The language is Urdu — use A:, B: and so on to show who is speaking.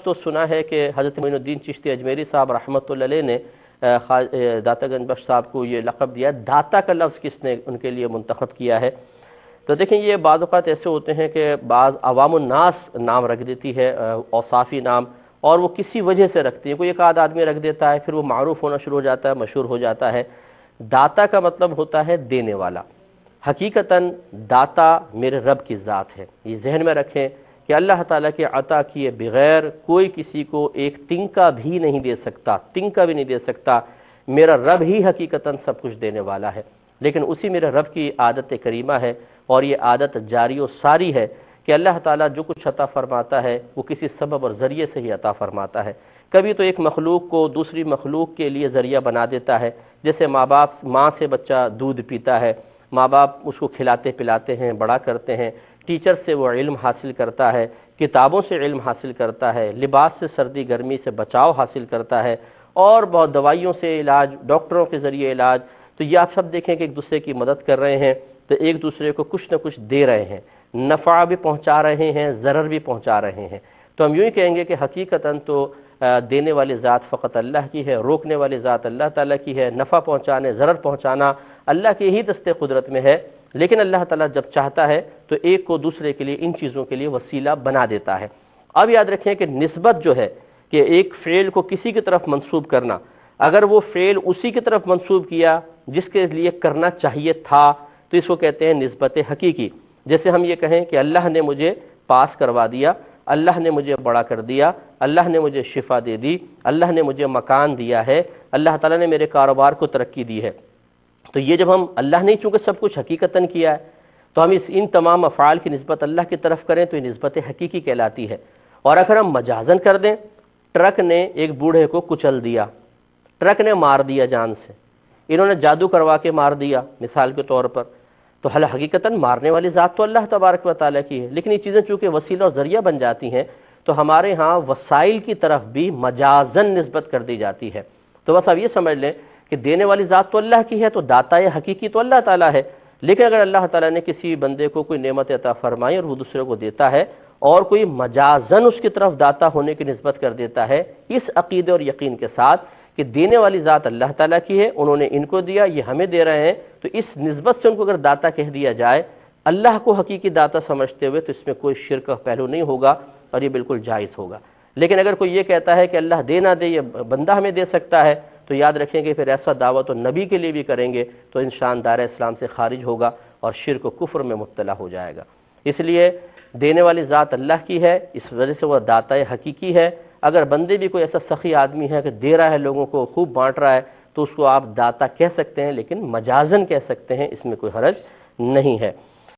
A: تو سنا ہے کہ حضرت معین الدین چشتی اجمیری صاحب رحمۃ اللہ علیہ نے داتا گنج بخش صاحب کو یہ لقب دیا. داتا کا لفظ کس نے ان کے لیے منتخب کیا ہے؟ تو دیکھیں یہ بعض اوقات ایسے ہوتے ہیں کہ بعض عوام الناس نام رکھ دیتی ہے اوصافی نام، اور وہ کسی وجہ سے رکھتی ہیں. کوئی ایک آدھ آدمی رکھ دیتا ہے، پھر وہ معروف ہونا شروع ہو جاتا ہے، مشہور ہو جاتا ہے. داتا کا مطلب ہوتا ہے دینے والا. حقیقتاً داتا میرے رب کی ذات ہے. یہ ذہن میں رکھیں کہ اللہ تعالیٰ کے عطا کیے بغیر کوئی کسی کو ایک تنکا بھی نہیں دے سکتا، تنکا بھی نہیں دے سکتا. میرا رب ہی حقیقتاً سب کچھ دینے والا ہے. لیکن اسی میرے رب کی عادت کریمہ ہے، اور یہ عادت جاری و ساری ہے کہ اللہ تعالیٰ جو کچھ عطا فرماتا ہے وہ کسی سبب اور ذریعے سے ہی عطا فرماتا ہے. کبھی تو ایک مخلوق کو دوسری مخلوق کے لیے ذریعہ بنا دیتا ہے. جیسے ماں سے بچہ دودھ پیتا ہے، ماں باپ اس کو کھلاتے پلاتے ہیں، بڑا کرتے ہیں. ٹیچر سے وہ علم حاصل کرتا ہے، کتابوں سے علم حاصل کرتا ہے، لباس سے سردی گرمی سے بچاؤ حاصل کرتا ہے، اور بہت دوائیوں سے علاج، ڈاکٹروں کے ذریعے علاج. تو یہ آپ سب دیکھیں کہ ایک دوسرے کی مدد کر رہے ہیں، تو ایک دوسرے کو کچھ نہ کچھ دے رہے ہیں، نفع بھی پہنچا رہے ہیں، ضرر بھی پہنچا رہے ہیں. تو ہم یوں ہی کہیں گے کہ حقیقتاً تو دینے والی ذات فقط اللہ کی ہے، روکنے والی ذات اللہ تعالیٰ کی ہے، نفع پہنچانے ضرر پہنچانا اللہ کے ہی دست قدرت میں ہے. لیکن اللہ تعالیٰ جب چاہتا ہے تو ایک کو دوسرے کے لیے، ان چیزوں کے لیے وسیلہ بنا دیتا ہے. اب یاد رکھیں کہ نسبت جو ہے کہ ایک فعل کو کسی کی طرف منسوب کرنا، اگر وہ فعل اسی کی طرف منسوب کیا جس کے لیے کرنا چاہیے تھا تو اس کو کہتے ہیں نسبت حقیقی. جیسے ہم یہ کہیں کہ اللہ نے مجھے پاس کروا دیا، اللہ نے مجھے بڑا کر دیا، اللہ نے مجھے شفا دے دی، اللہ نے مجھے مکان دیا ہے، اللہ تعالیٰ نے میرے کاروبار کو ترقی دی ہے. تو یہ جب ہم اللہ نے چونکہ سب کچھ حقیقتاً کیا ہے تو ہم ان تمام افعال کی نسبت اللہ کی طرف کریں تو یہ نسبت حقیقی کہلاتی ہے. اور اگر ہم مجازن کر دیں، ٹرک نے ایک بوڑھے کو کچل دیا، ٹرک نے مار دیا جان سے، انہوں نے جادو کروا کے مار دیا مثال کے طور پر، تو حقیقتاً مارنے والی ذات تو اللہ تبارک و تعالیٰ کی ہے. لیکن یہ چیزیں چونکہ وسیلہ اور ذریعہ بن جاتی ہیں تو ہمارے ہاں وسائل کی طرف بھی مجازن نسبت کر دی جاتی ہے. تو بس اب یہ سمجھ لیں کہ دینے والی ذات تو اللہ کی ہے، تو داتا حقیقی تو اللہ تعالیٰ ہے. لیکن اگر اللہ تعالیٰ نے کسی بندے کو کوئی نعمت عطا فرمائی اور وہ دوسرے کو دیتا ہے اور کوئی مجازن اس کی طرف داتا ہونے کی نسبت کر دیتا ہے اس عقیدے اور یقین کے ساتھ کہ دینے والی ذات اللہ تعالیٰ کی ہے، انہوں نے ان کو دیا، یہ ہمیں دے رہے ہیں، تو اس نسبت سے ان کو اگر داتا کہہ دیا جائے اللہ کو حقیقی داتا سمجھتے ہوئے تو اس میں کوئی شرک کا پہلو نہیں ہوگا اور یہ بالکل جائز ہوگا. لیکن اگر کوئی یہ کہتا ہے کہ اللہ دے نہ دے، یہ بندہ ہمیں دے سکتا ہے، تو یاد رکھیں کہ پھر ایسا دعویٰ تو نبی کے لیے بھی کریں گے تو انسان دائرہ اسلام سے خارج ہوگا اور شرک و کفر میں مبتلا ہو جائے گا. اس لیے دینے والی ذات اللہ کی ہے، اس وجہ سے وہ داتا حقیقی ہے. اگر بندے بھی کوئی ایسا سخی آدمی ہے کہ دے رہا ہے، لوگوں کو خوب بانٹ رہا ہے، تو اس کو آپ داتا کہہ سکتے ہیں، لیکن مجازن کہہ سکتے ہیں، اس میں کوئی حرج نہیں ہے.